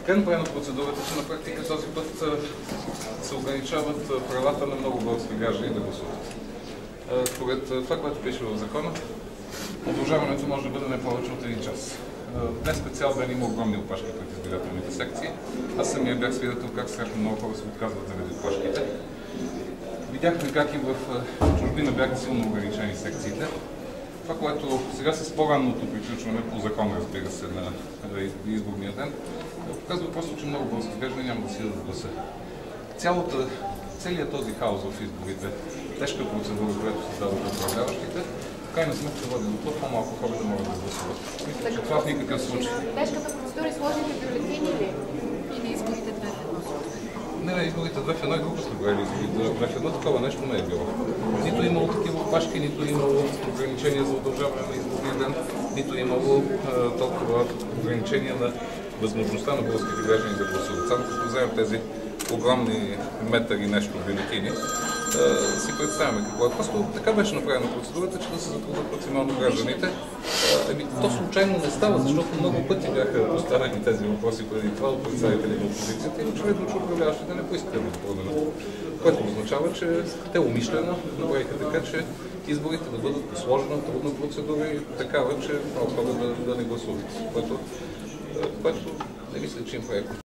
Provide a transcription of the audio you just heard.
Така направена процедурата, че на практика този път се ограничават правата на много български граждани да гласуват. Според това, което пише в закона, удължаването може да бъде не повече от 1 час. Днес специално има огромни опашки пред избирателните секции. Аз самия бях свидетел как страшно много хора се отказват заради опашките. Видяхме как и в чужбина бяха силно ограничени секциите. Това, което сега с по-ранното приключване по закон, разбира се, на изборния ден, показва просто, че много български граждани няма да си дадат гласа. Целият този хаос в изборите, тежка процедура, която създават управляващите, в крайна сметка води до това по-малко хора да могат да гласуват. Мисля, че това в никакъв случай. Тежката процедура и сложните бюлетини ли? Или изборите 2 в 1? Не, изборите 2 в 1 и друго сте правили. Изборите 2 в 1 такова нещо не е било. Нито е имало такива опашки, нито е имало ограничения за удължаване на изборния ден, нито е имало толкова ограничения на възможността на българските граждани да гласуват. Само като вземем тези огромни метър и нещо бюлетини, си представяме какво е. Просто така беше направена процедурата, че да се затруднат максимално гражданите. То случайно не става, защото много пъти бяха поставени тези въпроси преди това от представители на опозицията и очевидно, че управляващите не поискаха да продадат. Което означава, че те умишлено направиха така, че изборите да бъдат по сложна, трудна процедура и такава, че много хора да не гласуват. Което не мисля, че им прави